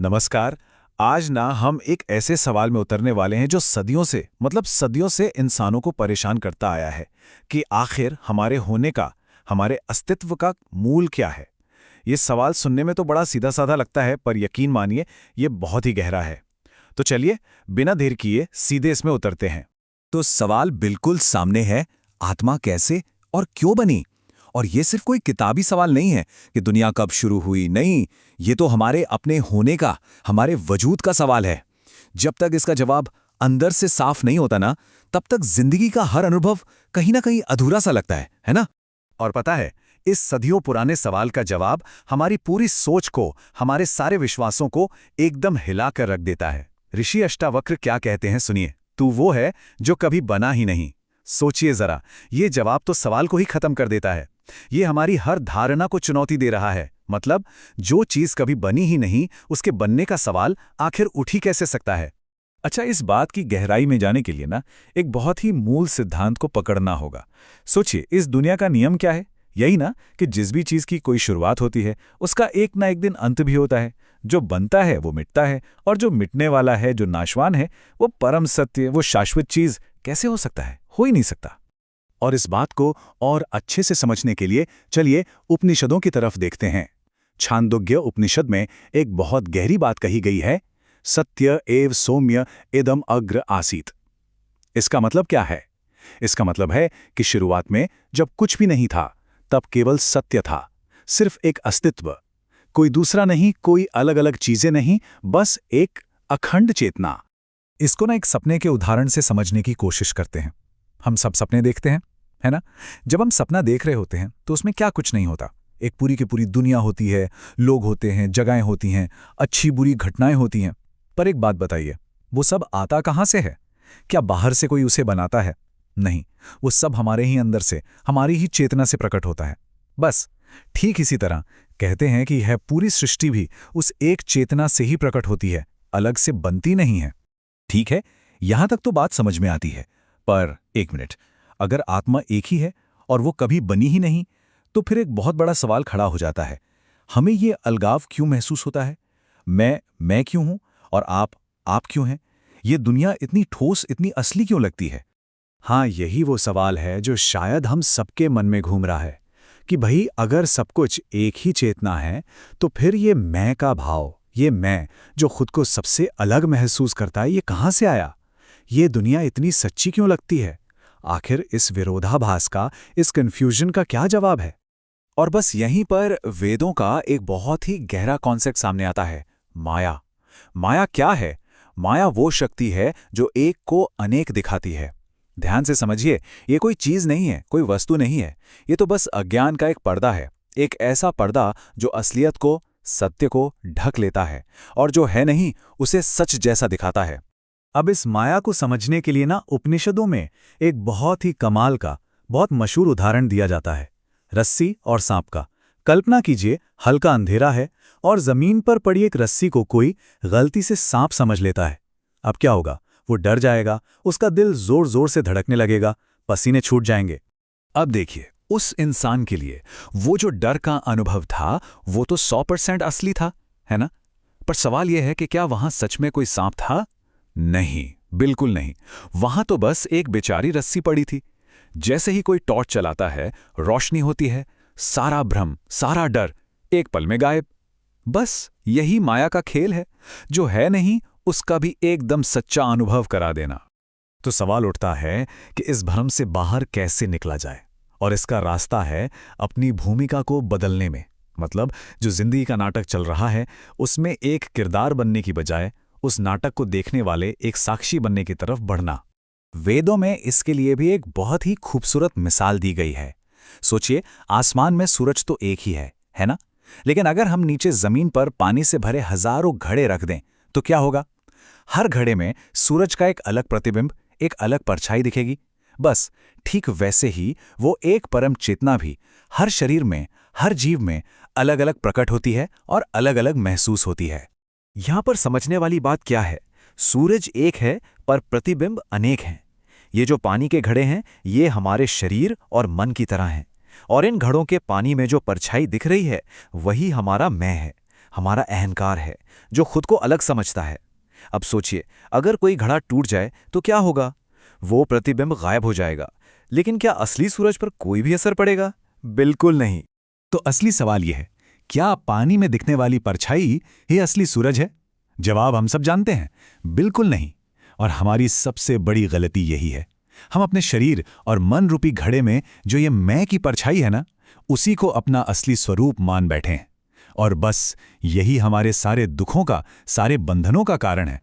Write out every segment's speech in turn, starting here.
नमस्कार। आज ना हम एक ऐसे सवाल में उतरने वाले हैं जो सदियों से सदियों से इंसानों को परेशान करता आया है कि आखिर हमारे होने का, हमारे अस्तित्व का मूल क्या है। ये सवाल सुनने में तो बड़ा सीधा साधा लगता है, पर यकीन मानिए ये बहुत ही गहरा है। तो चलिए बिना देर किए सीधे इसमें उतरते हैं। तो सवाल बिल्कुल सामने है, आत्मा कैसे और क्यों बनी? और ये सिर्फ कोई किताबी सवाल नहीं है कि दुनिया कब शुरू हुई, नहीं, ये तो हमारे अपने होने का, हमारे वजूद का सवाल है। जब तक इसका जवाब अंदर से साफ नहीं होता ना, तब तक जिंदगी का हर अनुभव कहीं ना कहीं अधूरा सा लगता है ना? और पता है, इस सदियों पुराने सवाल का जवाब हमारी पूरी सोच को, हमारे सारे विश्वासों को एकदम हिलाकर रख देता है। ऋषि अष्टावक्र क्या कहते हैं सुनिए, तू वो है जो कभी बना ही नहीं। सोचिए जरा, ये जवाब तो सवाल को ही खत्म कर देता है। ये हमारी हर धारणा को चुनौती दे रहा है। मतलब जो चीज कभी बनी ही नहीं, उसके बनने का सवाल आखिर उठ ही कैसे सकता है। अच्छा, इस बात की गहराई में जाने के लिए ना एक बहुत ही मूल सिद्धांत को पकड़ना होगा। सोचिए, इस दुनिया का नियम क्या है? यही ना कि जिस भी चीज की कोई शुरुआत होती है उसका एक ना एक दिन अंत भी होता है। जो बनता है वो मिटता है, और जो मिटने वाला है, जो नाशवान है, वो परम सत्य, वो शाश्वत चीज कैसे हो सकता है? हो ही नहीं सकता। और इस बात को और अच्छे से समझने के लिए चलिए उपनिषदों की तरफ देखते हैं। छांदोग्य उपनिषद में एक बहुत गहरी बात कही गई है, सत्य एव सौम्य इदम अग्र आसीत। इसका मतलब क्या है? इसका मतलब है कि शुरुआत में जब कुछ भी नहीं था, तब केवल सत्य था, सिर्फ एक अस्तित्व, कोई दूसरा नहीं, कोई अलग अलग चीजें नहीं, बस एक अखंड चेतना। इसको ना एक सपने के उदाहरण से समझने की कोशिश करते हैं। हम सब सपने देखते हैं, है ना? जब हम सपना देख रहे होते हैं तो उसमें क्या कुछ नहीं होता। एक पूरी की पूरी दुनिया होती है, लोग होते हैं, जगहें होती हैं, अच्छी बुरी घटनाएं होती हैं। पर एक बात बताइए, वो सब आता कहाँ से है? क्या बाहर से कोई उसे बनाता है? नहीं, वो सब हमारे ही अंदर से, हमारी ही चेतना से प्रकट होता है। बस ठीक इसी तरह कहते हैं कि यह पूरी सृष्टि भी उस एक चेतना से ही प्रकट होती है, अलग से बनती नहीं है। ठीक है, यहां तक तो बात समझ में आती है। पर एक मिनट, अगर आत्मा एक ही है और वो कभी बनी ही नहीं, तो फिर एक बहुत बड़ा सवाल खड़ा हो जाता है। हमें ये अलगाव क्यों महसूस होता है? मैं क्यों हूं और आप क्यों हैं? ये दुनिया इतनी ठोस, इतनी असली क्यों लगती है? हाँ, यही वो सवाल है जो शायद हम सबके मन में घूम रहा है कि भाई, अगर सब कुछ एक ही चेतना है, तो फिर ये मैं का भाव, ये मैं जो खुद को सबसे अलग महसूस करता है, ये कहाँ से आया? ये दुनिया इतनी सच्ची क्यों लगती है? आखिर इस विरोधाभास का, इस कन्फ्यूजन का क्या जवाब है? और बस यहीं पर वेदों का एक बहुत ही गहरा कॉन्सेप्ट सामने आता है, माया। माया क्या है? माया वो शक्ति है जो एक को अनेक दिखाती है। ध्यान से समझिए, ये कोई चीज नहीं है, कोई वस्तु नहीं है। ये तो बस अज्ञान का एक पर्दा है, एक ऐसा पर्दा जो असलियत को, सत्य को ढक लेता है और जो है नहीं उसे सच जैसा दिखाता है। अब इस माया को समझने के लिए ना उपनिषदों में एक बहुत ही कमाल का, बहुत मशहूर उदाहरण दिया जाता है, रस्सी और सांप का। कल्पना कीजिए, हल्का अंधेरा है और जमीन पर पड़ी एक रस्सी को कोई गलती से सांप समझ लेता है। अब क्या होगा? वो डर जाएगा, उसका दिल जोर जोर से धड़कने लगेगा, पसीने छूट जाएंगे। अब देखिए, उस इंसान के लिए वो जो डर का अनुभव था वो तो 100% असली था, है ना? पर सवाल यह है कि क्या वहां सच में कोई सांप था? नहीं, बिल्कुल नहीं। वहां तो बस एक बेचारी रस्सी पड़ी थी। जैसे ही कोई टॉर्च चलाता है, रोशनी होती है, सारा भ्रम, सारा डर एक पल में गायब। बस यही माया का खेल है, जो है नहीं उसका भी एकदम सच्चा अनुभव करा देना। तो सवाल उठता है कि इस भ्रम से बाहर कैसे निकला जाए? और इसका रास्ता है अपनी भूमिका को बदलने में। मतलब जो जिंदगी का नाटक चल रहा है, उसमें एक किरदार बनने की बजाय उस नाटक को देखने वाले एक साक्षी बनने की तरफ बढ़ना। वेदों में इसके लिए भी एक बहुत ही खूबसूरत मिसाल दी गई है। सोचिए, आसमान में सूरज तो एक ही है ना? लेकिन अगर हम नीचे जमीन पर पानी से भरे हजारों घड़े रख दें तो क्या होगा? हर घड़े में सूरज का एक अलग प्रतिबिंब, एक अलग परछाई दिखेगी। बस ठीक वैसे ही वो एक परम चेतना भी हर शरीर में, हर जीव में अलग अलग प्रकट होती है और अलग अलग महसूस होती है। यहां पर समझने वाली बात क्या है? सूरज एक है पर प्रतिबिंब अनेक हैं। ये जो पानी के घड़े हैं, ये हमारे शरीर और मन की तरह हैं। और इन घड़ों के पानी में जो परछाई दिख रही है, वही हमारा मैं है, हमारा अहंकार है, जो खुद को अलग समझता है। अब सोचिए, अगर कोई घड़ा टूट जाए तो क्या होगा? वो प्रतिबिंब गायब हो जाएगा, लेकिन क्या असली सूरज पर कोई भी असर पड़ेगा? बिल्कुल नहीं। तो असली सवाल यह है, क्या पानी में दिखने वाली परछाई ही असली सूरज है? जवाब हम सब जानते हैं, बिल्कुल नहीं। और हमारी सबसे बड़ी गलती यही है, हम अपने शरीर और मन रूपी घड़े में जो ये मैं की परछाई है ना, उसी को अपना असली स्वरूप मान बैठे हैं। और बस यही हमारे सारे दुखों का, सारे बंधनों का कारण है।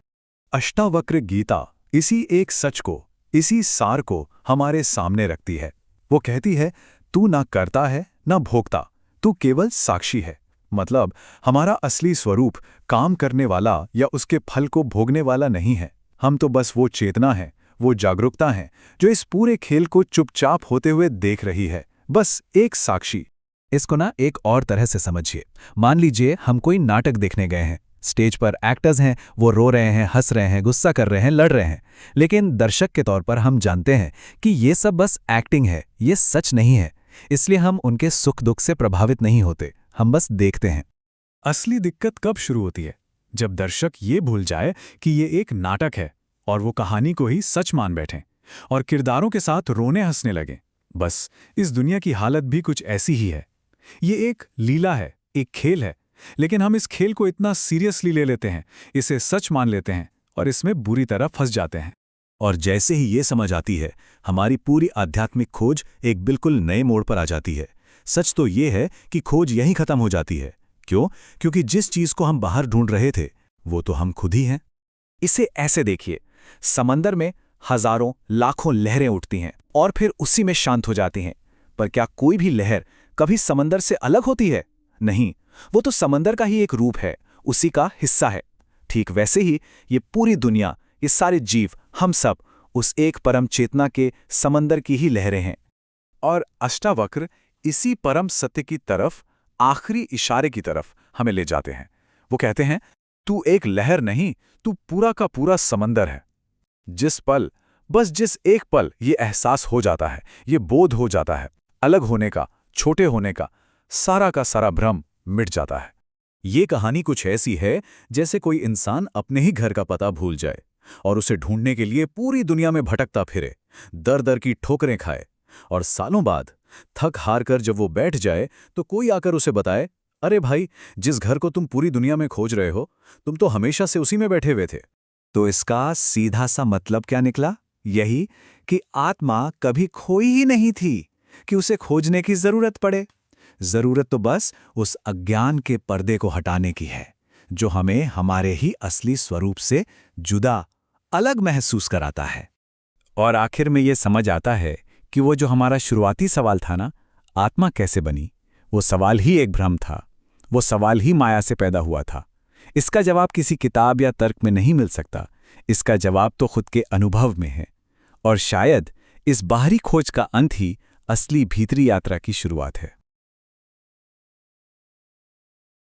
अष्टावक्र गीता इसी एक सच को, इसी सार को हमारे सामने रखती है। वो कहती है, तू ना करता है ना भोगता, तू केवल साक्षी है। मतलब हमारा असली स्वरूप काम करने वाला या उसके फल को भोगने वाला नहीं है। हम तो बस वो चेतना है, वो जागरूकता है, जो इस पूरे खेल को चुपचाप होते हुए देख रही है, बस एक साक्षी। इसको ना एक और तरह से समझिए। मान लीजिए हम कोई नाटक देखने गए हैं। स्टेज पर एक्टर्स हैं, वो रो रहे हैं, हंस रहे हैं, गुस्सा कर रहे हैं, लड़ रहे हैं। लेकिन दर्शक के तौर पर हम जानते हैं कि ये सब बस एक्टिंग है, ये सच नहीं है। इसलिए हम उनके सुख दुख से प्रभावित नहीं होते, हम बस देखते हैं। असली दिक्कत कब शुरू होती है? जब दर्शक ये भूल जाए कि ये एक नाटक है और वो कहानी को ही सच मान बैठें और किरदारों के साथ रोने हंसने लगें। बस इस दुनिया की हालत भी कुछ ऐसी ही है। ये एक लीला है, एक खेल है, लेकिन हम इस खेल को इतना सीरियसली ले लेते हैं, इसे सच मान लेते हैं और इसमें बुरी तरह फंस जाते हैं। और जैसे ही ये समझ आती है, हमारी पूरी आध्यात्मिक खोज एक बिल्कुल नए मोड़ पर आ जाती है। सच तो ये है कि खोज यहीं खत्म हो जाती है। क्यों? क्योंकि जिस चीज को हम बाहर ढूंढ रहे थे, वो तो हम खुद ही हैं। इसे ऐसे देखिए, समंदर में हजारों लाखों लहरें उठती हैं और फिर उसी में शांत हो जाती हैं। पर क्या कोई भी लहर कभी समंदर से अलग होती है? नहीं, वो तो समंदर का ही एक रूप है, उसी का हिस्सा है। ठीक वैसे ही ये पूरी दुनिया, ये सारे जीव, हम सब उस एक परम चेतना के समंदर की ही लहरें हैं। और अष्टावक्र इसी परम सत्य की तरफ, आखिरी इशारे की तरफ हमें ले जाते हैं। वो कहते हैं, तू एक लहर नहीं, तू पूरा का पूरा समंदर है। जिस पल, बस जिस एक पल ये एहसास हो जाता है, ये बोध हो जाता है, अलग होने का, छोटे होने का, सारा का सारा भ्रम मिट जाता है। ये कहानी कुछ ऐसी है जैसे कोई इंसान अपने ही घर का पता भूल जाए और उसे ढूंढने के लिए पूरी दुनिया में भटकता फिरे, दर दर की ठोकरें खाए, और सालों बाद थक हार कर जब वो बैठ जाए तो कोई आकर उसे बताए, अरे भाई, जिस घर को तुम पूरी दुनिया में खोज रहे हो, तुम तो हमेशा से उसी में बैठे हुए थे। तो इसका सीधा सा मतलब क्या निकला? यही कि आत्मा कभी खोई ही नहीं थी कि उसे खोजने की जरूरत पड़े। जरूरत तो बस उस अज्ञान के पर्दे को हटाने की है, जो हमें हमारे ही असली स्वरूप से जुदा, अलग महसूस कराता है। और आखिर में ये समझ आता है कि वो जो हमारा शुरुआती सवाल था ना, आत्मा कैसे बनी, वो सवाल ही एक भ्रम था, वो सवाल ही माया से पैदा हुआ था। इसका जवाब किसी किताब या तर्क में नहीं मिल सकता, इसका जवाब तो खुद के अनुभव में है। और शायद इस बाहरी खोज का अंत ही असली भीतरी यात्रा की शुरुआत है।